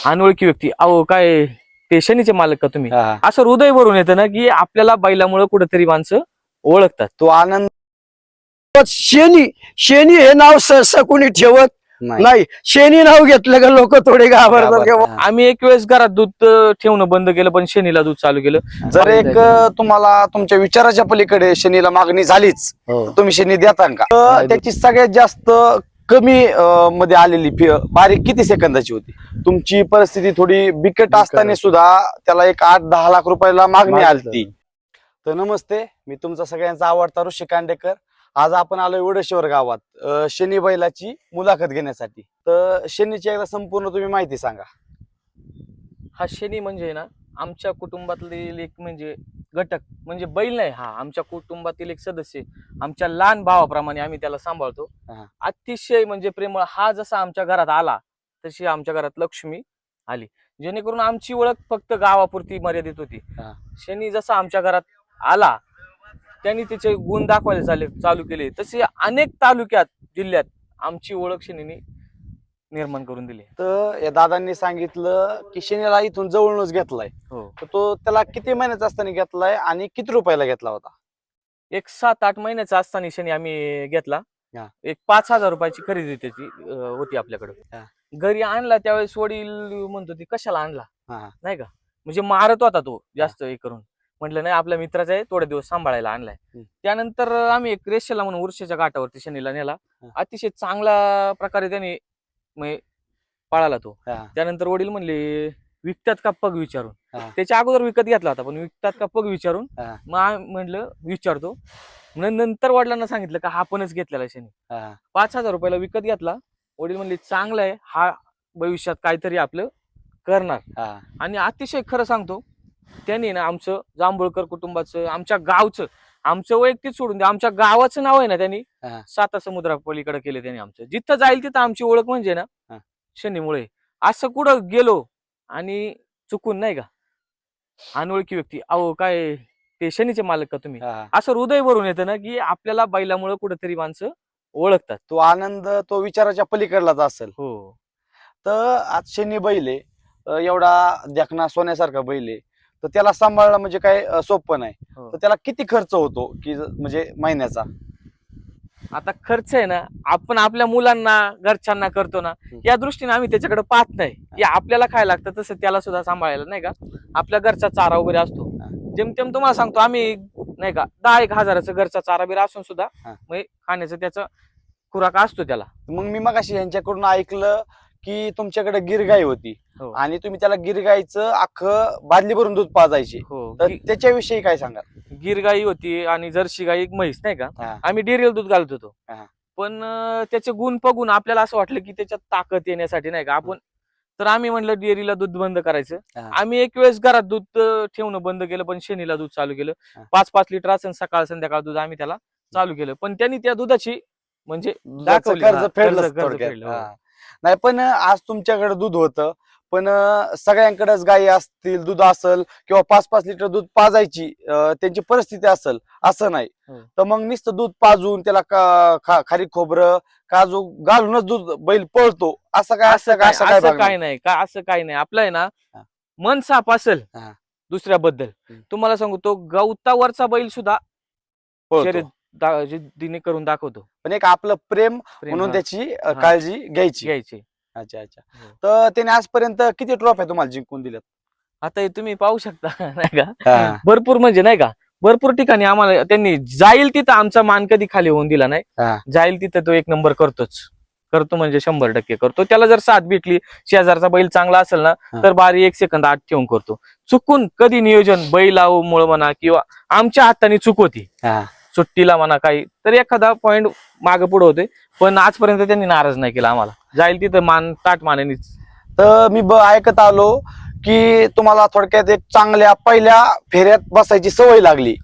अनोळखी व्यक्ती, अहो काय ते शनीचे मालक का तुम्ही, हा. असं हृदय भरून येतं ना की आपल्याला बैलामुळे कुठेतरी माणसं ओळखतात. तो आनंद शेनी शेनी हे नाव सहसा कोणी ठेवत नाही. नाही. शेनी नाव घेतलं का लोक थोडे घाबरतात किंवा हा. आम्ही एक वेळेस घरात दूध ठेवणं बंद केलं, पण शनीला दूध चालू केलं. जर एक तुम्हाला तुमच्या विचाराच्या पलीकडे शनीला मागणी झालीच, हो. तर तुम्ही शनी देता का? नाही. त्याची सगळ्यात जास्त कमी मध्ये आलेली बारीक किती सेकंदाची होती? तुमची परिस्थिती थोडी बिकट असताना सुद्धा त्याला एक 8-10 लाख रुपयाला मागणी आली. तर नमस्ते, मी तुमचा सगळ्यांचा आवडता ऋषी कांडेकर. आज आपण आलोय वडशेवर गावात शनी बैलाची मुलाखत घेण्यासाठी. तर शनीची एकदा संपूर्ण तुम्ही माहिती सांगा. हा शनी म्हणजे ना आमच्या कुटुंबातील एक म्हणजे घटक, म्हणजे बैल नाही, हा आमच्या कुटुंबातील एक सदस्य, आमच्या लहान भावाप्रमाणे आम्ही त्याला सांभाळतो. हा. अतिशय म्हणजे प्रेमळ. हा जसा आमच्या घरात आला तशी आमच्या घरात लक्ष्मी आली, जेणेकरून आमची ओळख फक्त गावापुरती मर्यादित होती. हा. शनी जसा आमच्या घरात आला त्यांनी त्याचे गुण दाखवायला चालू केले, तसे अनेक तालुक्यात जिल्ह्यात आमची ओळख शनीने निर्माण करून दिली. तर या दादांनी सांगितलं की शनीला इथून जवळूनच घेतलाय. हो, तर तो त्याला किती महिन्याचा असताना घेतलाय आणि किती रुपयाला घेतला होता? एक 7-8 महिन्याचा असताना शनी आम्ही घेतला. हा. एक 5,000 रुपयाची खरेदी त्याची होती आपल्याकडे. हा. घरी आणला त्यावेळेस वडील म्हणतो ती कशाला आणला, हा. नाही का, म्हणजे मारत होता तो जास्त हे करून. म्हटलं नाही, आपल्या मित्राचा आहे, थोडे दिवस सांभाळायला आणलाय. त्यानंतर आम्ही एक रेषेला म्हणून उर्शेच्या घाटावरती शनीला नेला. अतिशय चांगल्या प्रकारे त्याने पळाला तो. त्यानंतर वडील म्हणले विकतात का पग विचारून. त्याच्या अगोदर विकत घेतला होता, पण विकतात का पग विचारून. मग म्हटलं विचारतो. नंतर वडिलांना सांगितलं का हा आपणच घेतलेला शनी. 5,000 रुपयाला विकत घेतला. वडील म्हणले चांगला आहे, हा भविष्यात काहीतरी आपलं करणार. आणि अतिशय खरं सांगतो, त्यांनी ना आमचं जांभूळकर कुटुंबाचं, आमच्या गावचं, आमचं वैयक्तिक सोडून द्या, आमच्या गावाचं नाव आहे ना त्यांनी 7 समुद्रा पलीकडे केले त्यांनी. आमचं जिथं जाईल तिथं आमची ओळख म्हणजे ना शनीमुळे. असं कुठं गेलो आणि चुकून, नाही का, अनोळखी व्यक्ती, अहो काय ते शनीचे मालक का तुम्ही, असं हृदय भरून येतं ना की आपल्याला बैलामुळे कुठेतरी माणसं ओळखतात. तो आनंद तो विचाराच्या पलीकडलाच असेल. हो. तर आज शनी बैल आहे, एवढा देखना सोन्यासारखा बैल आहे, तर त्याला सांभाळणं म्हणजे काय सोपं नाही. तर त्याला किती खर्च होतो की म्हणजे महिन्याचा? आता खर्च आहे ना, आपण आपल्या मुलांना घरच्यांना करतो ना, या दृष्टीने आम्ही त्याच्याकडे पाहत नाही की आपल्याला काय लागतं तसं त्याला सुद्धा सांभाळायला, नाही का. आपल्या घरचा चारा वगैरे असतो, जेमतेम तुम्हाला सांगतो आम्ही, नाही का, 10-1 हजाराचा घरचा चारा बिरा असून सुद्धा खाण्याचं त्याचा खुराक असतो त्याला. मग मी मगाशी यांच्याकडून ऐकलं की तुमच्याकडे गिरगाई होती आणि तुम्ही त्याला गिरगाईचं अख्खं बादली भरून दूध पाजायचे. तर त्याच्याविषयी काय सांगा? गिरगाई होती आणि जर्सी गाई, एक म्हैस, नाही का, आम्ही डेअरीला दूध घालत होतो. पण त्याचे गुण बघून आपल्याला असं वाटलं की त्याच्यात ताकद येण्यासाठी, नाही का, आपण, तर आम्ही म्हणलं डेअरीला दूध बंद करायचं. आम्ही एक वेळेस घरात दूध ठेवणं बंद केलं, पण शनीला दूध चालू केलं. 5-5 लिटर असं सकाळ संध्याकाळ दूध आम्ही त्याला चालू केलं. पण त्यांनी त्या दुधाची म्हणजे कर्ज फेडलं. नाही, पण आज तुमच्याकडे दूध होतं, पण सगळ्यांकडेच गायी असतील, दूध असेल किंवा 5-5 लिटर दूध पाजायची त्यांची परिस्थिती असेल असं नाही. तर मग नुसतं दूध पाजून त्याला खारी खोबरं काजू घालूनच दूध बैल पळतो असं काय? असं काय नाही का, असं काय नाही. आपलं आहे ना मन साफ असेल दुसऱ्याबद्दल, तुम्हाला सांगू, तो गवतावरचा बैल सुद्धा शर्यतीने करून दाखवतो. पण एक आपलं प्रेम म्हणून त्याची काळजी घ्यायची. अच्छा. तर त्याने आजपर्यंत किती ट्रॉफ्या तुम्हाला जिंकून दिल्यात? आता तुम्ही पाहू शकता, नाही का, भरपूर, म्हणजे नाही का, भरपूर ठिकाणी आम्हाला त्यांनी जाईल तिथं आमचा मान कधी खाली होऊन दिला नाही. जाईल तिथं तो 1 नंबर करतो म्हणजे 100% करतो. त्याला जर साथ भेटली, शेजारचा बैल चांगला असेल ना, तर बारी 1 सेकंद आत ठेवून करतो. चुकून कधी नियोजन बैलामुळे म्हणा किंवा आमच्या हाताने चूक होती, सुट्टीला म्हणा काही, तर एखादा पॉइंट मागे पुढे होते, पण आजपर्यंत त्यांनी नाराज नाही केला आम्हाला. जाईल तिथं मान ताट मानेनीच. तर मी ऐकत आलो की तुम्हाला थोडक्यात एक चांगल्या पहिल्या फेऱ्यात बसायची सवय लागली,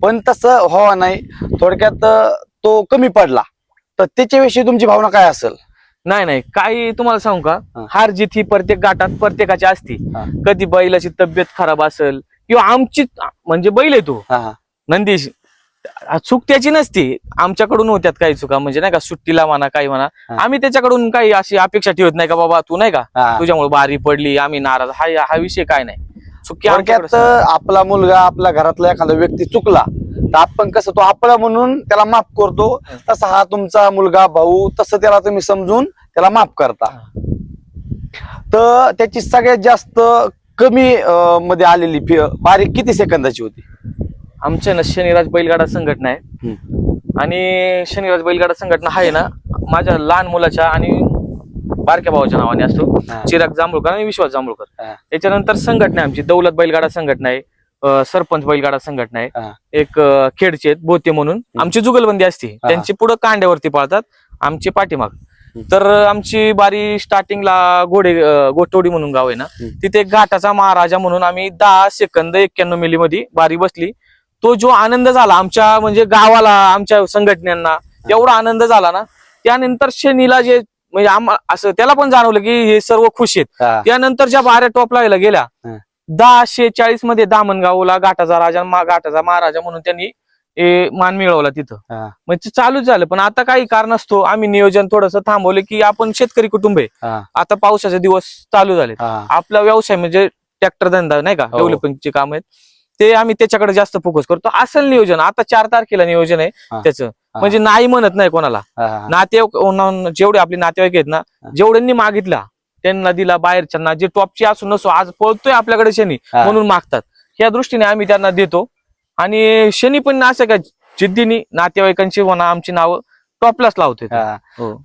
पण तसं व्हावा नाही, थोडक्यात तो कमी पडला. तर त्याच्याविषयी तुमची भावना काय असेल? नाही, काही तुम्हाला सांगू का, हार जीत ही प्रत्येक गाठात प्रत्येकाची असती. कधी बैलाची तब्येत खराब असेल किंवा आमची, म्हणजे बैल आहे तो नंदीश, चूक त्याची नसती, आमच्याकडून होत्यात काही चुका, म्हणजे नाही का सुट्टीला म्हणा काही म्हणा, आम्ही त्याच्याकडून काही अशी अपेक्षा ठेवत नाही का बाबा तू नाही का तुझ्यामुळे बारी पडली आम्ही नाराज, हा विषय काय नाही. चुकी थोडक्यात आपला मुलगा आपल्या घरातला एखादा व्यक्ती चुकला तर आपण कसं तो आपला म्हणून त्याला माफ करतो, तसा हा तुमचा मुलगा भाऊ तसं त्याला तुम्ही समजून त्याला माफ करता. तर त्याची सगळ्यात जास्त कमी मध्ये आलेली बारीक किती सेकंदाची होती? आमच्या ना शनिराज बैलगाडा संघटना आहे, आणि शनिराज बैलगाडा संघटना आहे ना माझ्या लहान मुलाच्या आणि बारक्या भावाच्या नावाने असतो, चिराग जांभूळकर आणि विश्वास जांभूळकर. त्याच्यानंतर संघटना आमची दौलत बैलगाडा संघटना आहे, सरपंच बैलगाडा संघटना आहे, एक खेडचे बोते म्हणून आमची जुगलबंदी असते, त्यांची पुढे कांड्यावरती पाळतात, आमची पाठीमाग. तर आमची बारी स्टार्टिंगला गोटवडी म्हणून गाव आहे ना, तिथे एक घाटाचा महाराजा म्हणून आम्ही 10 सेकंद 91 मिली मध्ये बारी बसली. तो जो आनंद झाला आमच्या म्हणजे गावाला, आमच्या संघटनांना एवढा आनंद झाला ना, त्यानंतर शनीला जे म्हणजे असं त्याला पण जाणवलं की हे सर्व खुश आहेत. त्यानंतर ज्या बाऱ्या टॉप लावायला गेल्या 1040 मध्ये दामणगावला घाटाचा राजा घाटाचा महाराजा म्हणून त्यांनी मान मिळवला तिथं. म्हणजे चालूच झालं. पण आता काही कारणास्तव आम्ही नियोजन थोडस थांबवलं की आपण शेतकरी कुटुंब आहे, आता पावसाचे दिवस चालू झाले, आपला व्यवसाय म्हणजे ट्रॅक्टर धंदा नाही का, डेव्हलपिंगचे काम आहेत ते आम्ही त्याच्याकडे जास्त फोकस करतो. असेल नियोजन आता 4 तारखेला नियोजन आहे त्याचं, म्हणजे नाही म्हणत नाही कोणाला. नातेवाईक जेवढे आपले नातेवाईक आहेत ना, जेवढ्यांनी मागितला त्यांना दिला, बाहेरच्यांना जे टॉपची असू नसो आज पळतोय आपल्याकडे शनी म्हणून मागतात, या दृष्टीने आम्ही त्यांना देतो. आणि शनी पण असं काय जिद्दीने नातेवाईकांची म्हणा आमची नावं टॉपलाच लावतोय.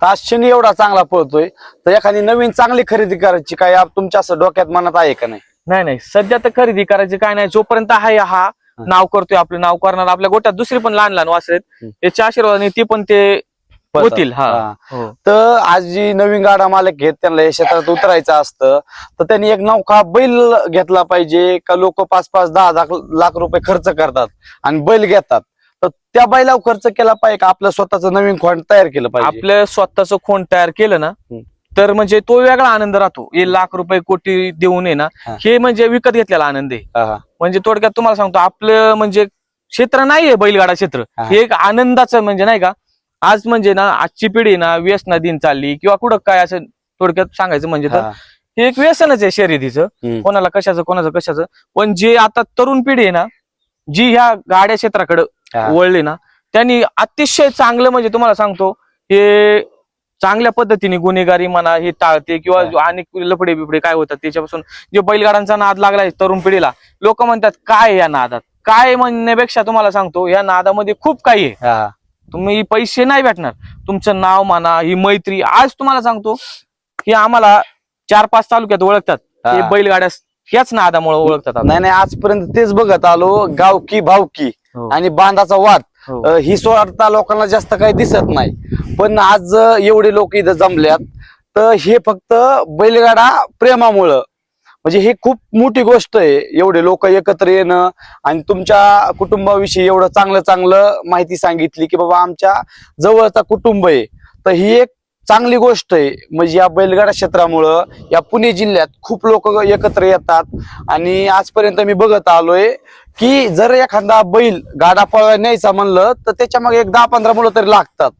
आज शनी एवढा चांगला पळतोय तर एखादी नवीन चांगली खरेदी करायची काय तुमच्या असं डोक्यात मनात आहे का? नाही सध्या तर खरेदी करायची काय नाही, जोपर्यंत आहे हा नाव करतोय, आपलं नाव करणार आपल्या गोट्यात दुसरी पण लहान लहान वासरे आहेत, याच्या आशीर्वादाने ती पण ते होतील. तर आज जी नवीन गाडा मालक घेत त्यांना या क्षेत्रात उतरायचं असतं तर त्यांनी एक नौका बैल घेतला पाहिजे का? लोक 5-5, 10 लाख रुपये खर्च करतात आणि बैल घेतात, तर त्या बैलावर खर्च केला पाहिजे का आपलं स्वतःच नवीन खोंड तयार केलं पाहिजे? आपलं स्वतःच खोंड तयार केलं ना तर म्हणजे तो वेगळा आनंद राहतो. 1 लाख रुपये कोटी देऊन आहे ना, हे म्हणजे विकत घेतलेला आनंद आहे. म्हणजे थोडक्यात तुम्हाला सांगतो आपलं म्हणजे क्षेत्र नाहीये बैलगाडा क्षेत्र, हे एक आनंदाचं म्हणजे नाही का. आज म्हणजे ना आजची पिढी ना व्यसनाधीन चालली किंवा कुठं काय असं थोडक्यात सांगायचं म्हणजे तर हे एक व्यसनच आहे शर्यतीचं, कोणाला कशाचं कोणाचं कशाचं. पण जे आता तरुण पिढी आहे ना, जी ह्या गाड्या क्षेत्राकडे वळली ना, त्यांनी अतिशय चांगलं म्हणजे तुम्हाला सांगतो हे चांगल्या पद्धतीने गुन्हेगारी म्हणा हे टाळते किंवा अनेक लफडे बिफडे काय होतात त्याच्यापासून. जे बैलगाड्यांचा नाद लागलाय तरुण पिढीला, लोक म्हणतात काय या नादात, काय म्हणण्यापेक्षा तुम्हाला सांगतो या नादामध्ये खूप काही आहे. तुम्ही पैसे नाही भेटणार, तुमचं नाव म्हणा, ही मैत्री. आज तुम्हाला सांगतो की आम्हाला 4-5 तालुक्यात ओळखतात हे बैलगाड्या ह्याच नादामुळे ओळखतात. नाही आजपर्यंत तेच बघत आलो, गावकी भावकी आणि बांधाचा वाद ही स्वार्थ लोकांना जास्त काही दिसत नाही. पण आज एवढे लोक इथं जमल्यात तर हे फक्त बैलगाडा प्रेमामुळं, म्हणजे ही खूप मोठी गोष्ट आहे. एवढे लोक एकत्र येणं आणि तुमच्या कुटुंबाविषयी एवढं चांगलं चांगलं माहिती सांगितली की बाबा आमच्या जवळचा कुटुंब आहे, तर ही एक चांगली गोष्ट आहे. म्हणजे या बैलगाडा क्षेत्रामुळं या पुणे जिल्ह्यात खूप लोक एकत्र येतात. आणि आजपर्यंत मी बघत आलोय की जर एखादा बैल गाडा पळवायला न्यायचा म्हणलं तर त्याच्या मागे एक 10-15 मुलं तरी लागतात.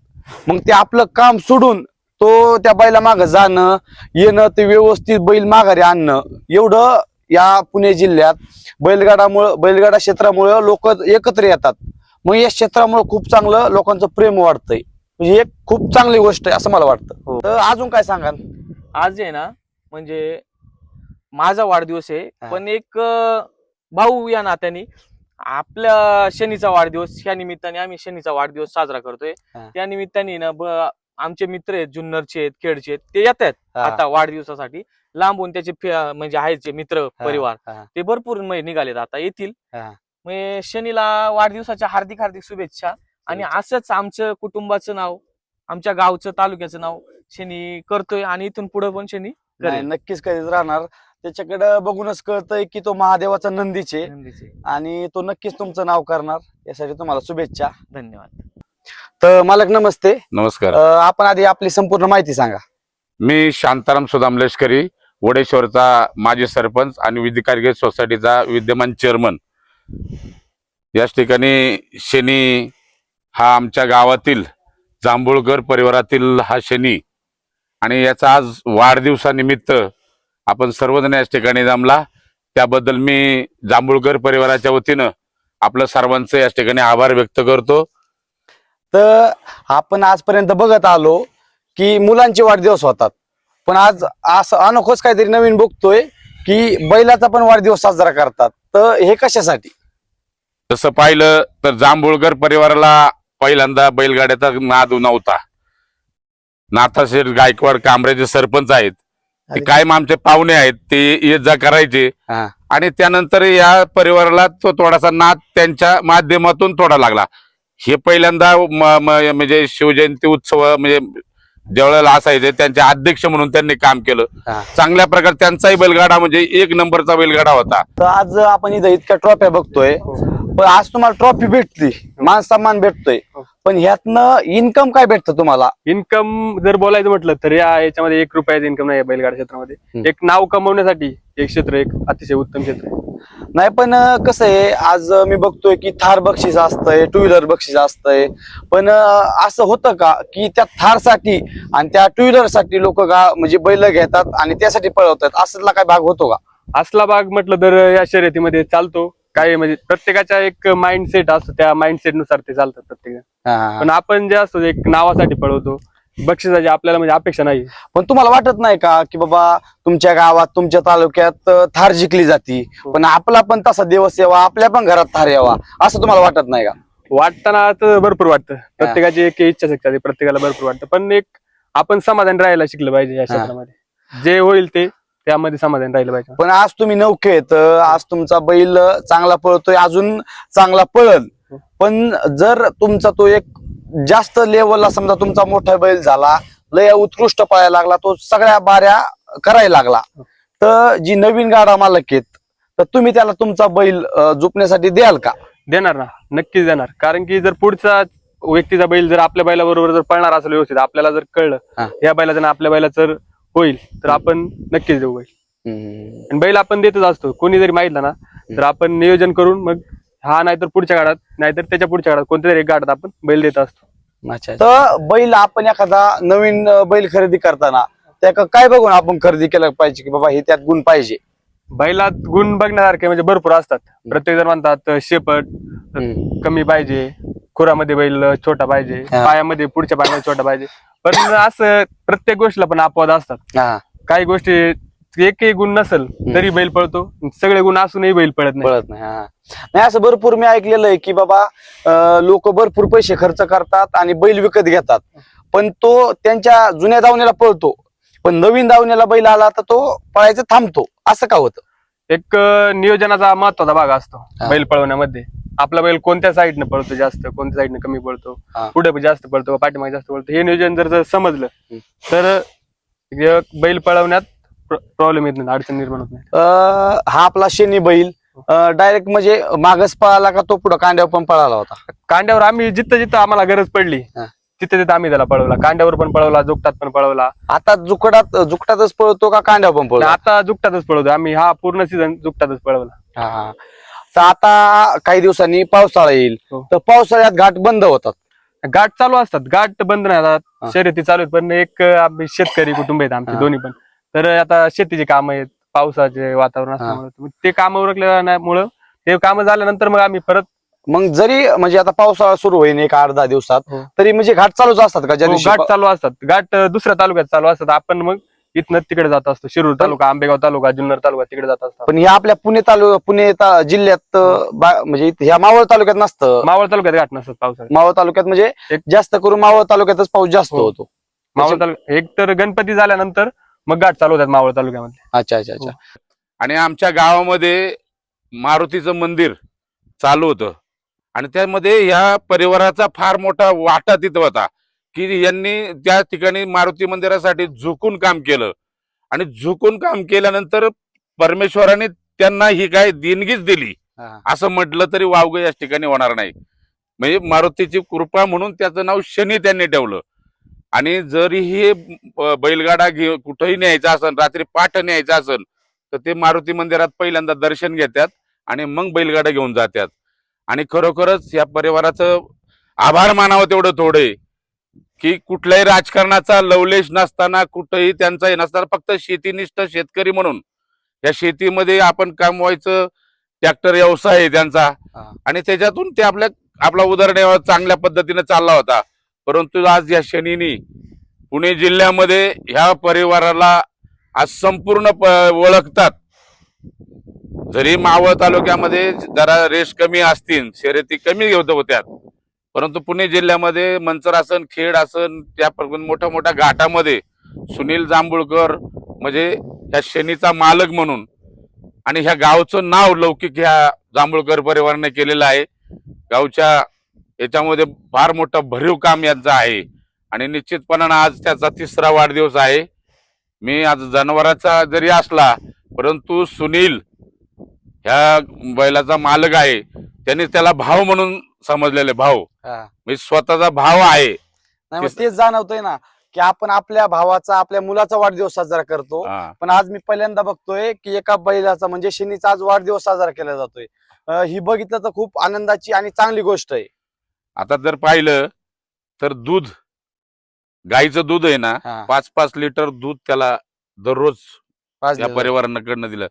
मग ते आपलं काम सोडून तो त्या बैला मागं जाणं येणं, ते व्यवस्थित बैल माघारी आणणं, एवढं या पुणे जिल्ह्यात बैलगाडा क्षेत्रामुळे लोक एकत्र येतात. मग या क्षेत्रामुळे खूप चांगलं लोकांचं प्रेम वाढतंय, म्हणजे एक खूप चांगली गोष्ट आहे असं मला वाटतं. तर अजून काय सांगाल? आज आहे ना म्हणजे माझा वाढदिवस आहे, पण एक भाऊ या नात्याने आपल्या शनीचा वाढदिवस ह्या निमित्ताने आम्ही शनीचा वाढदिवस साजरा करतोय. त्या निमित्ताने ना आमचे मित्र आहेत, जुन्नरचे आहेत, खेडचे आहेत, ते येत आहेत आता वाढदिवसासाठी लांबून. त्याचे म्हणजे आहेत मित्र परिवार ते भरपूर निघालेत, आता येतील. म्हणजे शनीला वाढदिवसाच्या हार्दिक हार्दिक शुभेच्छा. आणि असंच आमचं कुटुंबाचं नाव, आमच्या गावचं तालुक्याचं नाव शनी करतोय आणि इथून पुढे पण शनी नक्कीच कधीच राहणार. त्याच्याकडे बघूनच कळतंय की तो महादेवाचा नंदीचे आणि तो नक्कीच तुमचं नाव करणार. यासाठी तुम्हाला शुभेच्छा. धन्यवाद. तर मालक नमस्ते. नमस्कार. आपण आधी आपली संपूर्ण माहिती सांगा. मी शांताराम सुदाम लष्करी, वडेश्वरचा माजी सरपंच आणि विधी कारगिल सोसायटीचा विद्यमान चेअरमन. याच ठिकाणी शनी हा आमच्या गावातील जांभूळकर परिवारातील हा शनी आणि याचा आज वाढदिवसानिमित्त आपण सर्वजण याच ठिकाणी जमला, त्याबद्दल मी जांभूळकर परिवाराच्या वतीनं आपलं सर्वांचं याच ठिकाणी आभार व्यक्त करतो. तर आपण आजपर्यंत बघत आलो की मुलांचे वाढदिवस होतात, पण आज असं अनोखंच काहीतरी नवीन बघतोय की बैलाचा पण वाढदिवस साजरा करतात. तर हे कशासाठी? तसं पाहिलं तर जांभूळकर परिवाराला पहिल्यांदा बैलगाड्याचा नाद नव्हता. नाथाशेठ गायकवाड कांबऱ्याचे सरपंच आहेत, ते कायम आमचे पाहुणे आहेत, ते ये जा करायचे. हा. आणि त्यानंतर या परिवाराला तो थोडासा नाद त्यांच्या माध्यमातून थोडा लागला. हे पहिल्यांदा म्हणजे शिवजयंती उत्सव म्हणजे ज्यावेळेला असायचे त्यांचे अध्यक्ष म्हणून त्यांनी काम केलं. हा. चांगल्या प्रकारे त्यांचाही बैलगाडा म्हणजे एक नंबरचा बैलगाडा होता. तर आज आपण इथं इतक्या ट्रॉफ्या बघतोय, पण आज तुम्हाला ट्रॉफी भेटली, मान सन्मान भेटतोय, पण ह्यातनं इन्कम काय भेटतं तुम्हाला? इन्कम जर बोलायचं म्हटलं तर याच्यामध्ये 1 रुपयाचं इन्कम नाही बैलगाडा क्षेत्रामध्ये. एक नाव कमवण्यासाठी एक क्षेत्र, एक अतिशय उत्तम क्षेत्र आहे. नाही, पण कसं आहे, आज मी बघतोय की थार बक्षीस असतंय, 2 व्हीलर बक्षीस असतंय, पण असं होतं का की त्या थारसाठी आणि त्या 2 व्हीलर साठी लोक का म्हणजे बैल घेतात आणि त्यासाठी पळवतात, असला काय भाग होतो का? असला भाग म्हटलं तर या शर्यतीमध्ये चालतो. काय म्हणजे प्रत्येकाचा एक माइंडसेट असतो, त्या माइंडसेट नुसार ते चालतात प्रत्येक. पण आपण जे असतो एक नावासाठी पळवतो, बक्षिसाची आपल्याला म्हणजे अपेक्षा नाही. पण तुम्हाला वाटत नाही का की बाबा तुमच्या गावात, तुमच्या तालुक्यात थार जिंकली जाती, पण आपला पण तसा दिवस यावा, आपल्या पण घरात थार यावा, असं तुम्हाला वाटत नाही का? वाटताना तर भरपूर वाटतं, प्रत्येकाची एक इच्छाशक्ती असते, प्रत्येकाला भरपूर वाटतं, पण एक आपण समाधान राहायला शिकलं पाहिजे या क्षेत्रामध्ये. जे होईल ते त्यामध्ये समाधान राहिलं पाहिजे. पण आज तुम्ही नौके आहेत, आज तुमचा बैल चांगला पळतोय, अजून चांगला पळल, पण जर तुमचा तो एक जास्त लेवलला समजा तुमचा मोठा बैल झाला, लय उत्कृष्ट पळायला लागला, तो सगळ्या बाऱ्या करायला लागला, तर जी नवीन गाडा मालक आहेत तर तुम्ही त्याला तुमचा बैल झोपण्यासाठी द्याल का? देणार ना, नक्कीच देणार. कारण की जर पुढचा व्यक्तीचा बैल जर आपल्या बैलाबरोबर जर पळणार असेल व्यवस्थित, आपल्याला जर कळलं या बैलाचं आणि आपल्या बैलाचं जर होईल तर आपण नक्कीच देऊ बैल. आणि बैल आपण देतच असतो, कोणी जरी माहितला ना तर आपण नियोजन करून मग हा नाहीतर पुढच्या गाडात, नाहीतर त्याच्या पुढच्या गाडात, कोणत्या तरी एक गाडात आपण बैल देत असतो. तर बैल आपण एखादा नवीन बैल खरेदी करताना त्या काय बघून आपण खरेदी केलं पाहिजे की बाबा हे त्यात गुण पाहिजे? बैलात गुण बघण्यासारखे म्हणजे भरपूर असतात. प्रत्येक जण म्हणतात शेपट कमी पाहिजे, खुरामध्ये बैल छोटा पाहिजे, पायामध्ये पुढच्या पायामध्ये छोटा पाहिजे, पण असं प्रत्येक गोष्टीला पण अपवाद असतात. काही गोष्टी एकही गुण नसेल तरी बैल पळतो, सगळे गुण असूनही बैल पळत नाही. नाही, असं भरपूर मी ऐकलेलं आहे की बाबा लोक भरपूर पैसे खर्च करतात आणि बैल विकत घेतात, पण तो त्यांच्या जुन्या दावणीला पळतो, पण नवीन दावणीला बैल आला तर तो पळायचं थांबतो, असं का होतं? एक नियोजनाचा महत्वाचा भाग असतो बैल पळवण्यामध्ये. आपला बैल कोणत्या साईडने पळतो जास्त, कोणत्या साईडने कमी पळतो, पुढे जास्त पळतो, पाठीमागे जास्त पळतो, हे नियोजन जर समजलं तर बैल पळवण्यात प्रॉब्लेम येत नाही, अडचण निर्माण होत नाही. हा आपला शनी बैल डायरेक्ट म्हणजे मागच पळाला का तो पुढे कांड्यावर पण पळाला होता? कांड्यावर आम्ही जिथं जिथं आम्हाला गरज पडली तिथे तिथं आम्ही त्याला पळवला, कांड्यावर पण पळवला, जुकटात पण पळवला. आता जुकटातच पळतो का कांड्यावर पण पळतो? आता जुकटातच पळवतो आम्ही, हा पूर्ण सीझन जुकटातच पळवला. तर आता काही दिवसांनी पावसाळा येईल, तर पावसाळ्यात घाट बंद होतात? घाट चालू असतात, घाट बंद नाही होतात, शर्यती चालू आहेत. पण एक आम्ही शेतकरी कुटुंब आहेत आमचे दोन्ही पण, तर आता शेतीची कामं आहेत, पावसाचे वातावरण असल्यामुळे ते काम उरकल्यामुळं ते काम झाल्यानंतर मग आम्ही परत, मग जरी म्हणजे आता पावसाळा सुरू होईल 1-8-10 दिवसात, तरी म्हणजे घाट चालूच असतात का? ज्या दिवशी घाट चालू असतात, घाट दुसऱ्या तालुक्यात चालू असतात. आपण मग इथनं तिकडे जात असतो, शिरूर तालुका, आंबेगाव तालुका, जुन्नर तालुका, तिकडे जात असतो. पण हे आपल्या पुणे जिल्ह्यात म्हणजे ह्या मावळ तालुक्यात नसतं? मावळ तालुक्यात घाट नसतात पावसाळ्यात. मावळ तालुक्यात म्हणजे जास्त करून मावळ तालुक्यातच पाऊस जास्त होतो. मावळ तालुक्यात एक तर गणपती झाल्यानंतर मग घाट चालू होतात मावळ तालुक्यामध्ये. अच्छा. आणि आमच्या गावामध्ये मारुतीचं मंदिर चालू होतं आणि त्यामध्ये या परिवाराचा फार मोठा वाटा तिथं होता की यांनी त्या ठिकाणी मारुती मंदिरासाठी झुकून काम केलं आणि झुकून काम केल्यानंतर परमेश्वराने त्यांना ही काय देणगीच दिली असं म्हटलं तरी वावगं याच ठिकाणी होणार नाही. म्हणजे मारुतीची कृपा म्हणून त्याचं नाव शनी त्यांनी ठेवलं. आणि जरी हे बैलगाडा कुठंही न्यायचा असेल, रात्री पाठ न्यायचा असेल, तर ते मारुती मंदिरात पहिल्यांदा दर्शन घेतात आणि मग बैलगाडा घेऊन जातात. आणि खरोखरच या परिवाराचं आभार मानावं तेवढं थोडे, की कुठल्याही राजकारणाचा लवलेश नसताना, कुठंही त्यांचा हे नसताना, फक्त शेतीनिष्ठ शेतकरी म्हणून या शेतीमध्ये आपण कमवायचं, ट्रॅक्टर व्यवसाय आहे त्यांचा आणि त्याच्यातून ते आपला उदरनिर्वाह चांगल्या पद्धतीने चालला होता. परंतु आज या शनीनी पुणे जिल्ह्यामध्ये ह्या परिवाराला आज संपूर्ण ओळखतात. जरी मावळ तालुक्यामध्ये जरा रेस कमी असतील, शर्यती कमी होत्या, परंतु पुणे जिल्ह्यामध्ये मंचर आसन, खेड आसन, त्या मोठ्या मोठ्या घाटामध्ये सुनील जांभूळकर म्हणजे ह्या शनीचा मालक म्हणून आणि ह्या गावचं नाव लौकिक ह्या जांभूळकर परिवाराने केलेलं आहे. गावच्या याच्यामध्ये फार मोठं भरीव काम यांचं आहे आणि निश्चितपणानं आज त्याचा 3रा वाढदिवस आहे. मी आज जनावराचा जरी असला, परंतु सुनील ह्या बैलाचा मालक आहे, त्यांनी त्याला भाव म्हणून समजलेले, भाव म्हणजे स्वतःचा भाव आहे. नाही मग तेच जाणवतंय ना की आपण आपल्या भावाचा, आपल्या मुलाचा वाढदिवस साजरा करतो. पण आज मी पहिल्यांदा बघतोय की एका बैलाचा म्हणजे शनीचा आज वाढदिवस साजरा केला जातोय. ही बघितलं तर खूप आनंदाची आणि चांगली गोष्ट आहे. आता जर पाहिलं तर दूध, गाईचं दूध आहे ना, 5-5 लिटर दूध त्याला दररोज या परिवारांकडनं दिलं.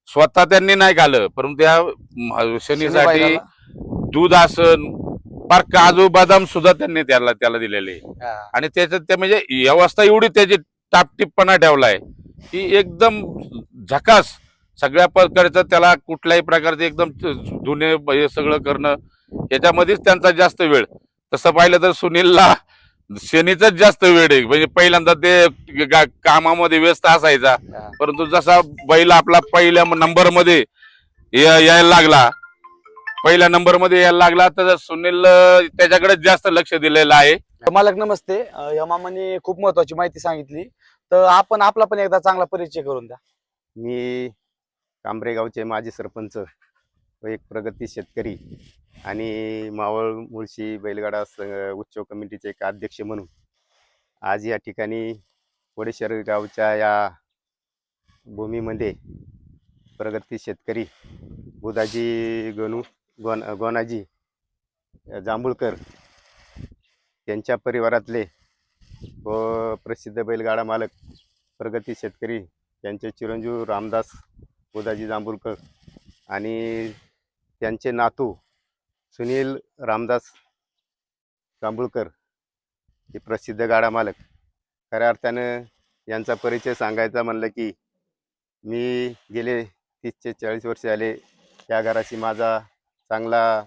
स्वतः त्यांनी नाही खाल्लं, परंतु त्या शनीसाठी दूध आसन, फार काजू बदाम सुद्धा त्यांनी त्याला दिलेले. आणि त्याच्यात ते म्हणजे व्यवस्था एवढी त्याची टापटिपपणा ठेवलाय की एकदम झकास सगळ्या प्रकारचं, त्याला कुठल्याही प्रकारचे एकदम धुणे हे सगळं करणं याच्यामध्येच त्यांचा जास्त वेळ. तसं पाहिलं तर सुनीलला शनीचाच जास्त वेळ आहे. म्हणजे पहिल्यांदा ते कामामध्ये व्यस्त असायचा, परंतु जसा बैल आपला पहिल्या नंबरमध्ये यायला लागला, तर सुनील त्याच्याकडे जास्त लक्ष दिलेलं आहे. मालक नमस्ते. या मामाने खूप महत्वाची माहिती सांगितली, तर आपण आपला पण एकदा चांगला परिचय करून द्या. मी कांबरे गावचे माजी सरपंच व एक प्रगती शेतकरी आणि मावळ मुळशी बैलगाडा उत्सव कमिटीचे एक अध्यक्ष म्हणून आज या ठिकाणी वडेश्वर गावच्या या भूमीमध्ये प्रगती शेतकरी बुधाजी गोनाजी जांभूळकर त्यांच्या परिवारातले व प्रसिद्ध बैलगाडा मालक प्रगती शेतकरी त्यांचे चिरंजीव रामदास बुधाजी जांभूळकर आणि त्यांचे नातू सुनील रामदास जांभूळकर हे प्रसिद्ध गाडा मालक. खऱ्या अर्थानं यांचा परिचय सांगायचा म्हणलं की मी गेले 30 ते 40 वर्ष आले या घराशी माझा चांगला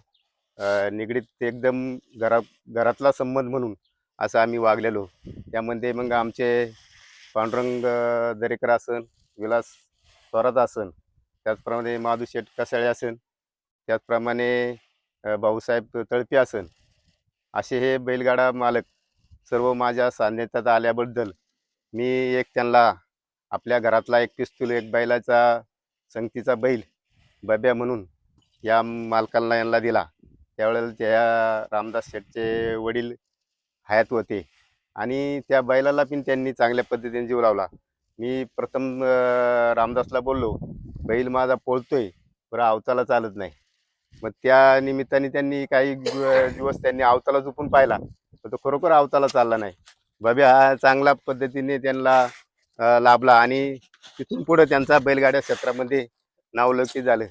निगडीत एकदम घरातला संबंध म्हणून असं आम्ही वागलेलो. त्यामध्ये मग आमचे पांडुरंग दरेकर असन, विलास थोरात असन, त्याचप्रमाणे माधुशेठ कसाळे असन, त्याचप्रमाणे भाऊसाहेब तळपी असन, असे हे बैलगाडा मालक सर्व माझ्या सान्निध्यात आल्याबद्दल मी एक त्यांना आपल्या घरातला एक पिस्तूल, एक बैलाचा संगतीचा बैल बब्या म्हणून या मालकांना यांना दिला. त्यावेळेला त्या रामदास शेठचे वडील हयात होते आणि त्या बैलाला पण त्यांनी चांगल्या पद्धतीने जीव लावला. मी प्रथम रामदासला बोललो, बैल माझा पळतोय बरं अवताला चालत नाही. मग त्या निमित्ताने त्यांनी काही दिवस त्यांनी अवताला झोपून पाहिला, तर तो खरोखर अवताला चालला नाही. बब्या हा चांगल्या पद्धतीने त्यांना लाभला आणि तिथून पुढे त्यांचा बैलगाड्या क्षेत्रामध्ये नावलौकिक झालं.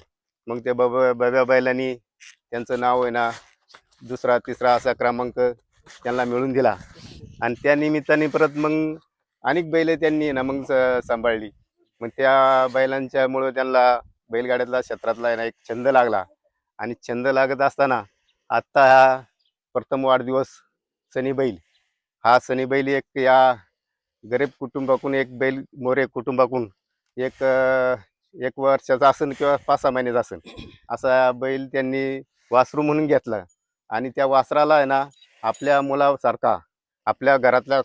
मग ते बब्या बैलांनी त्यांचं नाव आहे ना 2रा 3रा असा क्रमांक त्यांना मिळून दिला आणि त्या निमित्ताने परत मग अनेक बैल त्यांनी ना मग सांभाळली. मग त्या बैलांच्यामुळं त्यांना बैलगाड्यातला क्षेत्रातला आहे ना एक छंद लागला आणि छंद लागत असताना आत्ता हा प्रथम वाढदिवस सनी बैल, हा सनी बैल एक या गरीब कुटुंबाकून, एक बैल मोरे कुटुंबाकून एक वर्षाचा असेल किंवा 5-6 महिन्याचा असेल असा बैल त्यांनी वासरू म्हणून घेतला आणि त्या वासराला आहे ना आपल्या मुलासारखा, आपल्या घरातल्या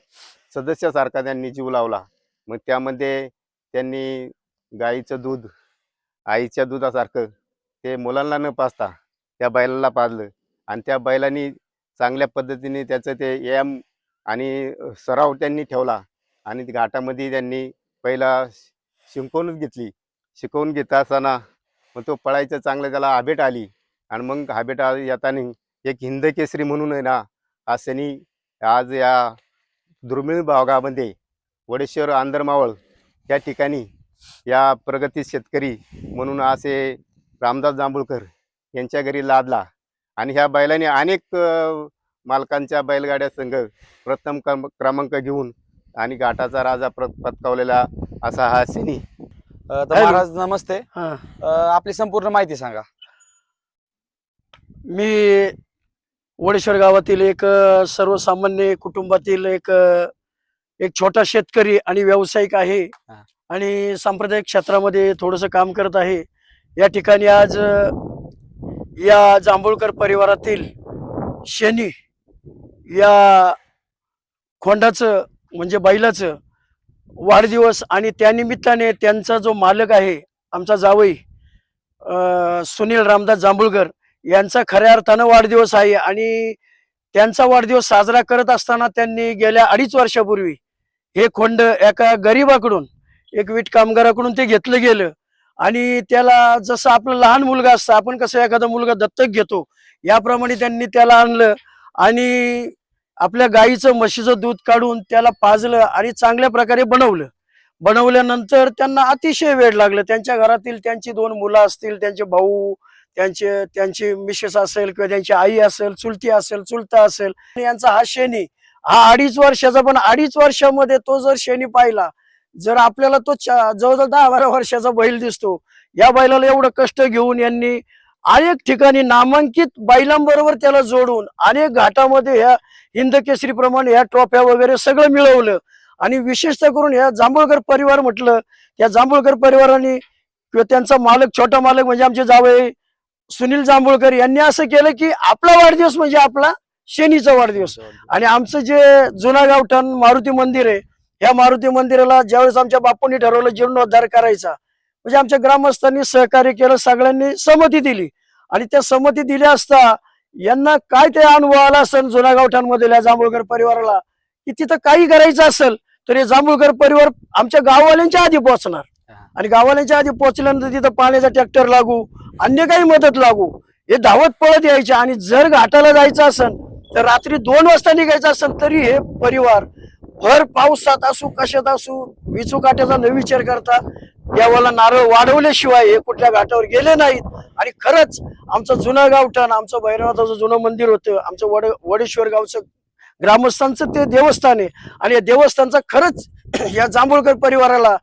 सदस्यासारखा त्यांनी जीव लावला. मग त्यामध्ये त्यांनी गाईचं दूध आईच्या दुधासारखं ते मुलांना न पाजता त्या बैलाला पाजलं आणि त्या बैलांनी चांगल्या पद्धतीने त्याचं ते व्यायाम आणि सराव त्यांनी ठेवला आणि घाटामध्ये त्यांनी पहिला शिकवून घेत असताना मग तो पळायचं चांगलं, त्याला आभेट आली आणि मग हा बेटा येताना एक हिंद केसरी म्हणून आहे ना, हा शनी आज या दुर्मिळ भागामध्ये वडेश्वर आंधरमावळ या ठिकाणी या प्रगती शेतकरी म्हणून असे रामदास जांभूळकर यांच्या घरी लादला आणि ह्या बैलाने अनेक मालकांच्या बैलगाड्या संघ प्रथम क्रमांक घेऊन आणि घाटाचा राजा पटकावलेला असा हा शनी. तर महाराज नमस्ते. हा. आपली संपूर्ण माहिती सांगा. मी वडेश्वर गावातील एक सर्वसामान्य कुटुंबातील एक छोटा शेतकरी आणि व्यावसायिक आहे हा. आणि सांप्रदायिक क्षेत्रामध्ये थोडंसं काम करत आहे. या ठिकाणी आज या जांभूळकर परिवारातील शनी या खोंडाचं म्हणजे बैलाचं वाढदिवस आणि त्यानिमित्ताने त्यांचा जो मालक आहे आमचा जावई सुनील रामदास जांभूळकर यांचा खऱ्या अर्थानं वाढदिवस आहे. आणि त्यांचा वाढदिवस साजरा करत असताना त्यांनी गेल्या 2.5 वर्षापूर्वी हे खोंड एका गरीबाकडून एक वीट कामगाराकडून ते घेतलं गेलं आणि त्याला जसं आपलं लहान मुलगा असतं आपण कसं एखादा मुलगा दत्तक घेतो याप्रमाणे त्यांनी त्याला आणलं आणि आपल्या गाईचं म्हशीचं दूध काढून त्याला पाजलं आणि चांगल्या प्रकारे बनवल्यानंतर त्यांना अतिशय वेळ लागलं. त्यांच्या घरातील त्यांची 2 मुलं असतील, त्यांचे भाऊ, त्यांची मिसेस असेल किंवा त्यांची आई असेल, चुलती असेल, चुलता असेल, यांचा हा शनी हा 2.5 वर्षाचा. पण 2.5 वर्षामध्ये तो जर शनी पाहिला, जर आपल्याला तो जवळजवळ 10-12 वर्षाचा बैल दिसतो. या बैलाला एवढं कष्ट घेऊन यांनी अनेक ठिकाणी नामांकित बैलांबरोबर त्याला जोडून अनेक घाटामध्ये ह्या हिंद केसरी प्रमाणे ह्या ट्रॉफ्या वगैरे सगळं मिळवलं. आणि विशेषतः करून ह्या जांभूळकर परिवार म्हटलं, या जांभूळकर परिवाराने किंवा त्यांचा मालक छोटा मालक म्हणजे आमचे जावई सुनील जांभूळकर यांनी असं केलं की आपला वाढदिवस म्हणजे आपला शनीचा वाढदिवस. आणि आमचं जे जुना गावठाण मारुती मंदिर आहे, या मारुती मंदिराला ज्यावेळेस आमच्या बापूंनी ठरवलं जीर्णोद्धार करायचा, म्हणजे आमच्या ग्रामस्थांनी सहकार्य केलं, सगळ्यांनी संमती दिली. आणि त्या संमती दिल्या असता यांना काय ते अनुभव आला असेल जुना गावठाणमधील या जांभूळकर परिवाराला की तिथं काही करायचं असेल तर हे जांभूळकर परिवार आमच्या गाववाल्यांच्या आधी पोहोचणार. आणि गाववाल्यांच्या आधी पोहोचल्यानंतर तिथं पाण्याचा ट्रॅक्टर लागू, अन्य काही मदत लागू, हे धावत पळत यायचे. आणि जर घाटाला जायचं असेल तर रात्री 2 वाजता निघायचं असेल तरी हे परिवार भर पावसात असू कशात असू विचू काट्याचा न विचार करता देवाला नारळ वाढवल्याशिवाय हे कुठल्या घाटावर गेले नाहीत. आणि खरंच आमचं जुनं गावठाण, आमचं भैरवनाथाचं जुनं मंदिर होतं, आमचं वडेश्वर गावचं ग्रामस्थांचं ते देवस्थान आहे. आणि या देवस्थानचा खरंच या जांभूळकर परिवाराला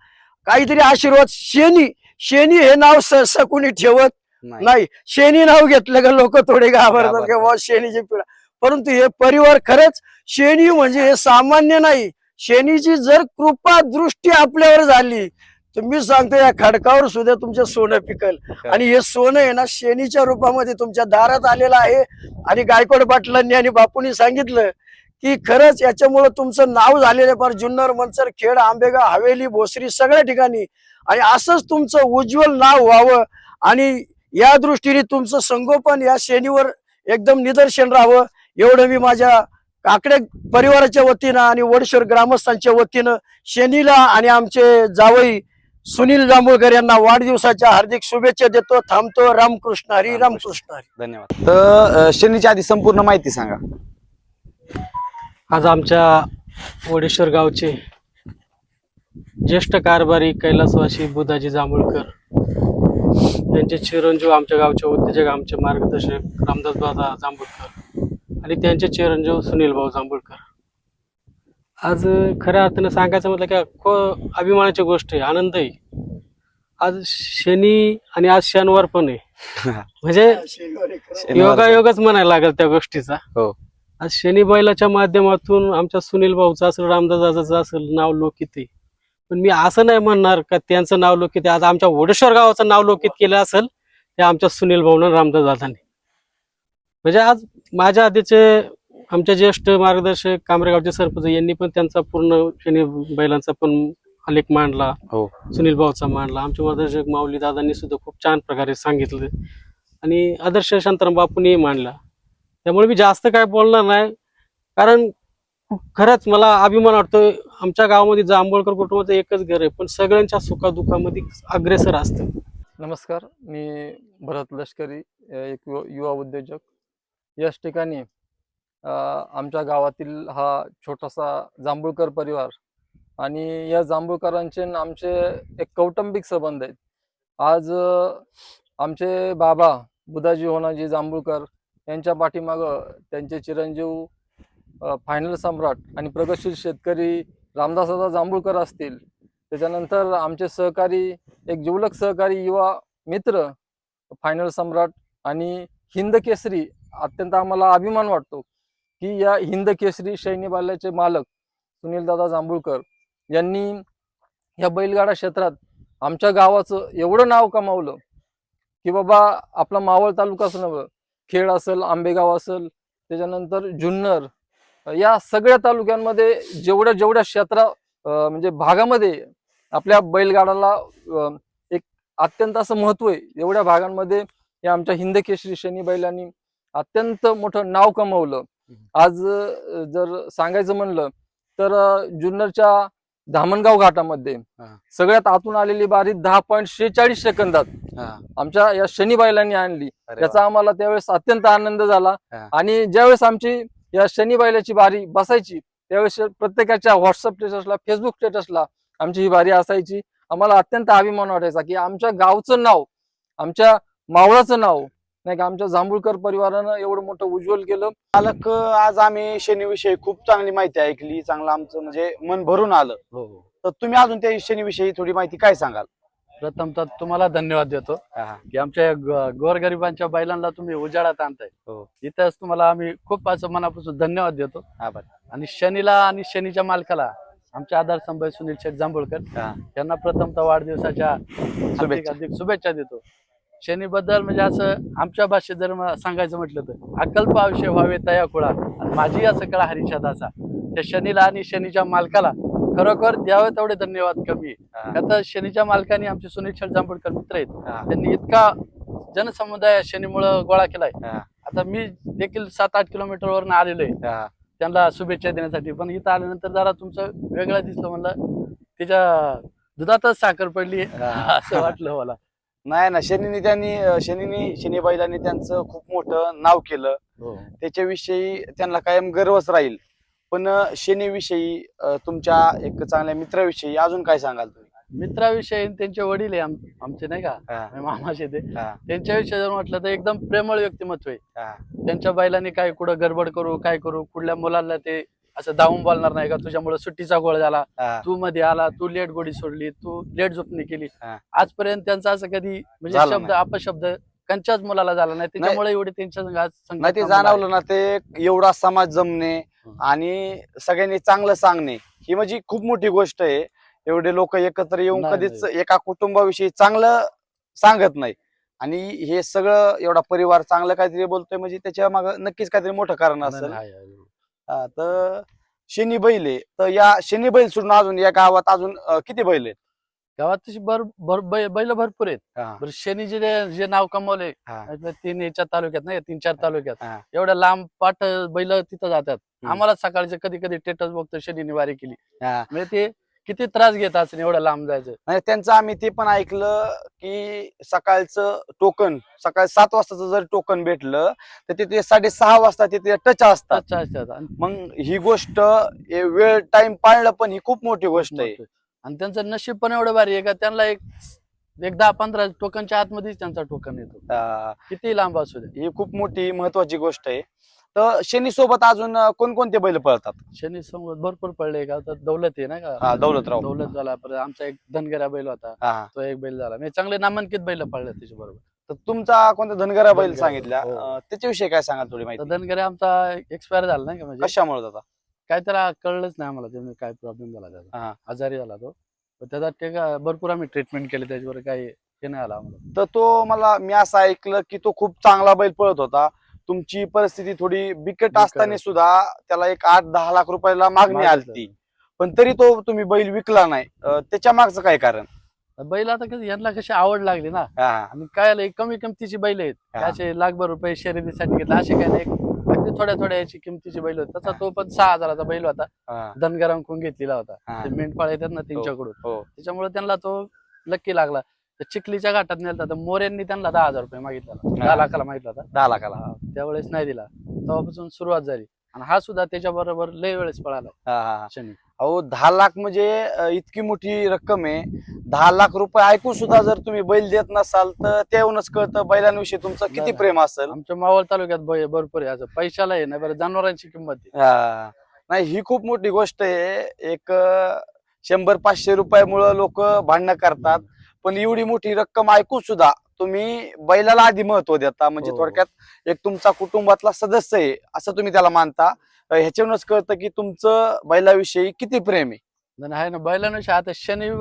काहीतरी आशीर्वाद. शनी हे नाव सहसा कोणी ठेवत नाही. शनी नाव घेतलं का लोक थोडे घाबरतात की बाबा शनीची पिढा, परंतु हे परिवार खरंच शनी म्हणजे हे सामान्य नाही. शनीची जर कृपा दृष्टी आपल्यावर झाली तर मी सांगतो या खडकावर सुद्धा तुमचं सोनं पिकल. आणि हे सोनं आहे ना शनीच्या रूपामध्ये तुमच्या दारात आलेलं आहे. आणि गायकवाड पाटलांनी आणि बापूंनी सांगितलं की खरंच याच्यामुळे तुमचं नाव झालेलं फार जुन्नर, मनसर, खेड, आंबेगाव, हवेली, भोसरी सगळ्या ठिकाणी. आणि असंच तुमचं उज्ज्वल नाव व्हावं आणि या दृष्टीने तुमचं संगोपन या शनीवर एकदम निदर्शन राहावं एवढं मी माझ्या काकडे परिवाराच्या वतीनं आणि वडेश्वर ग्रामस्थांच्या वतीनं शनीला आणि आमचे जावई सुनील जांभूळकर यांना वाढदिवसाच्या हार्दिक शुभेच्छा देतो. थांबतो. रामकृष्ण हरी, रामकृष्ण हरी. धन्यवाद. तर शनीच्या आधी संपूर्ण माहिती सांगा. आज आमच्या वडेश्वर गावचे ज्येष्ठ कारभारी कैलासवासी बुधाजी जांभूळकर यांचे चिरंजीव आमच्या गावचे उद्योजक, आमचे मार्गदर्शक रामदास दादा जांभूळकर आणि त्यांचे चिरंजीव सुनील भाऊ जांभूळकर. आज खऱ्या अर्थानं सांगायचं म्हटलं की खूप अभिमानाची गोष्ट आहे, आनंद आहे. आज शनी आणि आज शनिवार पण आहे, म्हणजे योगायोगच म्हणायला लागेल त्या गोष्टीचा. हो. आज शनी बैलाच्या माध्यमातून आमच्या सुनील भाऊचं असेल, रामदास दादाचं असेल नाव लोकित आहे. पण मी असं नाही म्हणणार का त्यांचं नाव लोकित आहे. आज आमच्या वडेश्वर गावाचं नाव लोकित केलं असेल ते आमच्या सुनील भाऊनं, रामदास दादांनी. म्हणजे आज माझ्या आधीचे आमच्या ज्येष्ठ मार्गदर्शक कांबरेगावचे सरपंच यांनी पण त्यांचा पूर्ण शनी बैलांचा पण आलेख मांडला. हो. सुनील भाऊचा मांडला. आमचे मार्गदर्शक माऊली दादांनी सुद्धा खूप छान प्रकारे सांगितलं आणि आदर्श शांताराम बापूंनी मांडला. त्यामुळे मी जास्त काय बोलणार नाही, कारण खरंच मला अभिमान वाटतो. आमच्या गावामध्ये जांभूळकर कुटुंबाचं एकच घर आहे, पण सगळ्यांच्या सुखादुखामध्ये अग्रेसर असतं. नमस्कार, मी भरत लष्करी, एक युवा उद्योजक. याच ठिकाणी आमच्या गावातील हा छोटासा जांभूळकर परिवार आणि या जांभूळकरांचे न आमचे एक कौटुंबिक संबंध आहेत. आज आमचे बाबा बुधाजी होनाजी जांभूळकर यांच्या पाठीमागं त्यांचे चिरंजीव फायनल सम्राट आणि प्रगतशील शेतकरी रामदासदादा जांभूळकर असतील. त्याच्यानंतर आमचे सहकारी, एक जिवलग सहकारी युवा मित्र फायनल सम्राट आणि हिंद केसरी. अत्यंत आम्हाला अभिमान वाटतो की या हिंद केसरी शैनी बाल्याचे मालक सुनीलदादा जांभूळकर यांनी या बैलगाडा क्षेत्रात आमच्या गावाचं एवढं नाव कमावलं की बाबा, आपला मावळ तालुकाच नव्हे, खेड असेल, आंबेगाव असेल, त्याच्यानंतर जुन्नर, या सगळ्या तालुक्यांमध्ये जेवढ्या क्षेत्रा म्हणजे भागामध्ये आपल्या बैलगाडाला एक अत्यंत असं महत्व आहे. एवढ्या भागांमध्ये या आमच्या हिंद केसरी शनी बैलांनी अत्यंत मोठं नाव कमवलं. आज जर सांगायचं म्हणलं तर जुन्नरच्या धामणगाव घाटामध्ये सगळ्यात आतून आलेली बारी 10.46 सेकंदात आमच्या या शनी बैलांनी आणली. याचा आम्हाला त्यावेळेस अत्यंत आनंद झाला. आणि ज्यावेळेस आमची या शनी बैलाची बारी बसायची त्यावेळेस प्रत्येकाच्या व्हॉट्सअप स्टेटसला, फेसबुक स्टेटसला आमची ही बारी असायची. आम्हाला अत्यंत अभिमान वाटायचा की आमच्या गावचं नाव, आमच्या मावळाचं नाव नाही का, आमच्या जांभूळकर परिवारानं एवढं मोठं उज्ज्वल केलं. मालक, आज आम्ही शनीविषयी खूप चांगली माहिती ऐकली, चांगलं आमचं म्हणजे मन भरून आलं. तर तुम्ही अजून त्या शनीविषयी थोडी माहिती काय सांगाल? प्रथमतः तुम्हाला धन्यवाद देतो की आमच्या या गोरगरिबांच्या बैलांना तुम्ही उजाडात आणताय. इथंच तुम्हाला आम्ही खूप असं मनापासून धन्यवाद देतो. आणि शनीला आणि शनीच्या मालकाला आमचे आधारस्तंभ सुनील शेठ जांभूळकर यांना प्रथमतः वाढदिवसाच्या शुभेच्छा देतो. शनीबद्दल म्हणजे असं आमच्या भाषेत जर सांगायचं म्हटलं तर अकल्प आयुष्य व्हावे तया खुळा आणि माझी असं कळा हरीच्या दासा. त्या शनीला आणि शनीच्या मालकाला खरोखर द्यावे तेवढे धन्यवाद कमी. आता शनीच्या मालकाने आमचे सुनील शेठ जांभूळकर मित्र आहेत, त्यांनी इतका जनसमुदाय शनीमुळं गोळा केलाय. आता मी देखील 7-8 किलोमीटरवरून आलेलो आहे त्यांना शुभेच्छा देण्यासाठी. पण इथं आल्यानंतर जरा तुमचं वेगळं दिसलं, म्हणलं त्याच्या दुधातच साखर पडली असं वाटलं मला. नाही ना, शनी बैलांनी त्यांचं खूप मोठं नाव केलं. त्याच्याविषयी त्यांना कायम गर्वच राहील. पण शनीविषयी तुमच्या एक चांगल्या मित्राविषयी अजून काय सांगाल तुम्ही? मित्राविषयी त्यांचे वडील आहे आमचे नाही का, मामाचे ते. त्यांच्याविषयी जर म्हटलं तर एकदम प्रेमळ व्यक्तिमत्व आहे. त्यांच्या बैलांनी काय कुठं गडबड करू, काय करू, कुठल्या मुलांना ते असं धावून बोलणार नाही का, तुझ्यामुळे सुट्टीचा गोळ झाला, तू मध्ये आला, तू लेट गोडी सोडली, तू लेट झोपणी केली. आजपर्यंत त्यांचा असं कधी म्हणजे शब्द अपशब्द त्यांच्याच मुलाला झाला नाही. त्याच्यामुळे एवढे त्यांच्या नाही, ते जाणवलं ना, ते एवढा समाज जमणे आणि सगळ्यांनी चांगलं सांगणे ही म्हणजे खूप मोठी गोष्ट आहे. एवढे लोक एकत्र येऊन कधीच एका कुटुंबाविषयी चांगलं सांगत नाही. आणि हे सगळं एवढा परिवार चांगलं काहीतरी बोलतोय म्हणजे त्याच्या मागे नक्कीच काहीतरी मोठं कारण असेल. तर शनी बैल आहे, तर या शनी बैल सोडून अजून या गावात अजून किती बैल आहेत? गावात तशी बैल भरपूर आहेत. शनी जे नाव कमवले 3 तालुक्यात नाही, 3-4 तालुक्यात एवढ्या लांब पाठ बैल तिथं जातात. आम्हाला सकाळचे कधी कधी स्टेटस बघतो शनीने वारी केली, म्हणजे ते किती त्रास घेत असेल एवढं लांब जायचं. आणि त्यांचं आम्ही ते पण ऐकलं की सकाळचं टोकन, सकाळी 7 वाजताचं जर टोकन भेटलं तर तिथे 6:30 वाजता तिथे टच असतात. मग ही गोष्ट वेळ टाइम पाळणं पण ही खूप मोठी गोष्ट आहे. आणि त्यांचं नशीब पण एवढं भारी आहे का त्यांना एक 10-15 टोकनच्या आतमध्येच त्यांचा टोकन येतो, किती लांब असू दे. ही खूप मोठी महत्वाची गोष्ट आहे. तर शनी सोबत अजून कोणकोणते बैल पळतात? शनी सोबत भरपूर पडले का, तर दौलत आहे ना का, दौलत झाला. परत आमचा एक धनगरा बैल होता, तो एक बैल झाला. म्हणजे चांगले नामांकित बैल पडले त्याच्या बरोबर. तर तुमचा कोणता धनगरा बैल सांगितला, त्याच्याविषयी काय सांगा थोडी माहिती? धनगरा आमचा एक्सपायर झाला नाही का, म्हणजे कशामुळे होता काय त्याला कळलंच नाही आम्हाला, त्यामुळे काय प्रॉब्लेम झाला त्याचा, आजारी झाला तो. त्याचा ते भरपूर आम्ही ट्रीटमेंट केली, त्याच्यावर काही हे नाही आला आम्हाला. तर तो मी असं ऐकलं की तो खूप चांगला बैल पळत होता. तुमची परिस्थिती थोडी बिकट असताना सुद्धा त्याला एक 8-10 लाख रुपयाला मागणी आली, पण तरी तो तुम्ही बैल विकला नाही. त्याच्या मागचं काय कारण? बैल आता कसं यांना कशी आवड लागली ना, आणि काय कमी किमतीची बैल आहेत, असे लाखभर रुपये शर्यतीसाठी घेतला असे काय नाही, अगदी थोड्या याची किमतीची बैल होती. तसा तो पण 6,000चा बैल होता, धनगरांकडून घेतलेला होता. मेंढपाळ येतात ना त्यांच्याकडून, त्याच्यामुळे त्यांना तो लक्की लागला. तर चिखलीच्या घाटात नेलता तर मोऱ्यांनी त्यांना 10,000 रुपये मागितला, हा. 10 लाखाला मागितला होता. 10 लाखाला. हा, त्यावेळेस नाही दिला. तेव्हापासून सुरुवात झाली आणि हा सुद्धा त्याच्या बरोबर लय वेळेस पळाला हा हा हा. शनी. अहो 10 लाख म्हणजे इतकी मोठी रक्कम आहे. 10 लाख रुपये ऐकून सुद्धा जर तुम्ही बैल देत नसाल तर त्याहूनच कळतं बैलांविषयी तुमचं किती नाही. प्रेम असेल. आमच्या मावळ तालुक्यात भरपूर आहे असं, पैशाला आहे ना बरं, जनावरांची किंमत आहे. हा. नाही ही खूप मोठी गोष्ट आहे. एक 100-500 रुपयामुळं लोक भांडणं करतात, पण एवढी मोठी रक्कम ऐकून सुद्धा तुम्ही बैलाला आधी महत्व देता. म्हणजे हो. थोडक्यात एक तुमचा कुटुंबातला सदस्य आहे असं तुम्ही त्याला मानता. ह्याच्यावरूनच कळतं की तुमचं बैलाविषयी किती प्रेम आहे. नाही आहे ना बैलांविषयी. आता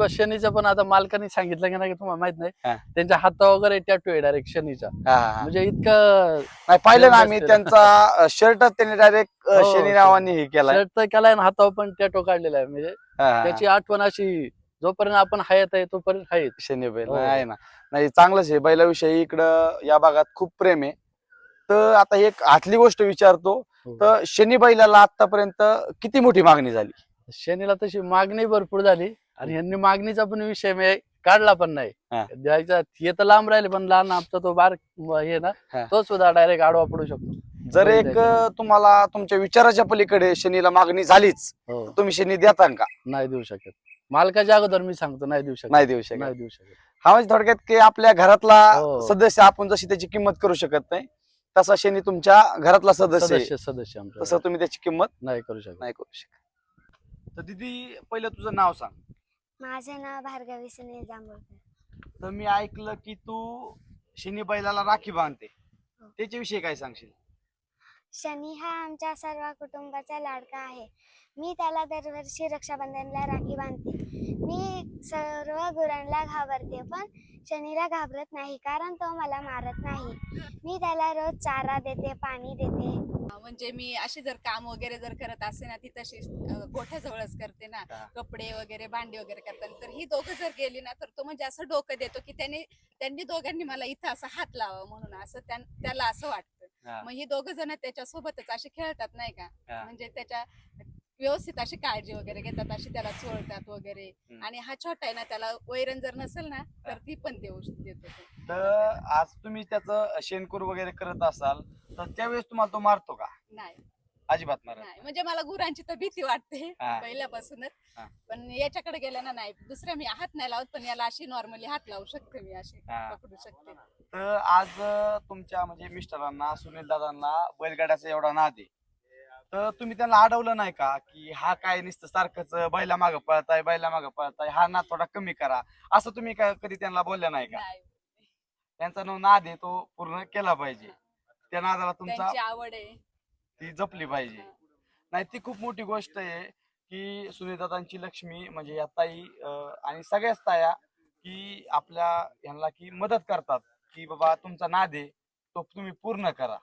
शनीचं पण आता मालकाने सांगितलं की नाही तुम्हाला माहित नाही, हा. त्यांच्या हाता वगैरे टॅटू आहे डायरेक्ट शनीचा. हा, हा, हा. म्हणजे इतकं नाही पाहिलं ना प्रेम आम्ही असते. त्यांचा शर्टच त्यांनी डायरेक्ट हो, शनी नावाने हे केलाय. शर्ट तर केलाय ना, हातावर पण टॅटो काढलेला आहे. म्हणजे हा, हा, हा. त्याची आठवण अशी जोपर्यंत आपण हयात आहे तोपर्यंत आहे. शनी बैल हो. आहे ना. नाही चांगलंच आहे. बैलाविषयी इकडं या भागात खूप प्रेम आहे. तर आता एक आतली गोष्ट विचारतो, हो. तर शनी बैलाला आतापर्यंत किती मोठी मागणी झाली? शनीला तशी मागणी भरपूर झाली आणि यांनी मागणीचा पण विषय मी काढला पण नाही. हा. द्यायचा हे तर लांब राहिले, पण लहान आमचा तो बार हे ना, हा. तो सुद्धा डायरेक्ट आडवा पडू शकतो. जर बैल एक द्यायचा. तुम्हाला तुमच्या विचाराच्या पलीकडे शनीला मागणी झालीच, हो, तुम्ही शनी देता का? नाही देऊ शकत. मालकाच्या अगोदर मी सांगतो नाही देऊ शकत. नाही देऊ शकत. नाही देऊ शकत. हा म्हणजे थोडक्यात की आपल्या घरातला हो. सदस्य आपण जशी त्याची किंमत करू शकत नाही, तसा शनी तुमच्या घरातला सदस्य आहे. सदस्य आमच्या तसं तुम्ही त्याची किंमत नाही करू शकत. नाही करू शकत. तर दीदी पहिलं तुझं नाव सांग. माझं नाव भार्गवी सुनील जांभूळकर. तर मी ऐकलं की तू शनी बैलाला राखी बांधते, त्याच्याविषयी काय सांगशील? शनी हा आमच्या सर्व कुटुंबाचा लाडका आहे. मी त्याला दरवर्षी रक्षाबंधनला राखी बांधते. मी सर्व गुरांना घाबरते, पण शनीला घाबरत नाही, कारण तो मला मारत नाही. मी त्याला रोज चारा देते, पाणी देते. म्हणजे मी असे जर काम वगैरे जर करत असे ना, ती तशी गोठ्याजवळच करते ना, कपडे वगैरे भांडी वगैरे करताना. तर ही दोघं जर गेली ना, तर तो म्हणजे असं डोकं देतो की त्यांनी दोघांनी मला इथं असं हात लावा म्हणून, असं त्याला असं वाटतं. मग ही दोघं जण त्याच्यासोबतच असे खेळतात नाही का, म्हणजे त्याच्या व्यवस्थित अशी काळजी वगैरे घेतात, अशी त्याला चोळतात वगैरे. आणि हा छोटा आहे ना, त्याला वैरण जर नसेल ना तर ती पण देतो तो. तर आज तुम्ही त्याचं शेणकूर वगैरे करत असाल तर त्यावेळेस तुम्हाला तो मारतो का? नाही अजिबात मारत नाही, म्हणजे मला गुरांची तर भीती वाटते हा. पहिल्यापासूनच. हा. पण याच्याकडे गेल्या ना नाही, दुसऱ्या मी हात नाही लावत, पण याला अशी नॉर्मली हात लावू शकते, मी अशी हा. पकडू शकते. तर आज तुमच्या म्हणजे मिस्टरांना, सुनील दादांना बैलगाड्याचा एवढा नाद आहे, तर तुम्ही त्यांना अडवलं नाही का की हा काय नुसतं सारखंच बैला मागं पळताय, हा नाद थोडा कमी करा, असं तुम्ही काय कधी त्यांना बोलल्या नाही का? नाही, त्यांचा नाद आहे तो पूर्ण केला पाहिजे, त्या नादाला तुमचा त्यांची आवड आहे. ती जपली पाहिजे. नाही ती खूप मोठी गोष्ट आहे की सुनीलदादांची लक्ष्मी म्हणजे या ताई आणि सगळ्याच ताया की आपल्या ह्यांना की मदत करतात की बाबा तुमचा नाद आहे तो तुम्ही पूर्ण करा.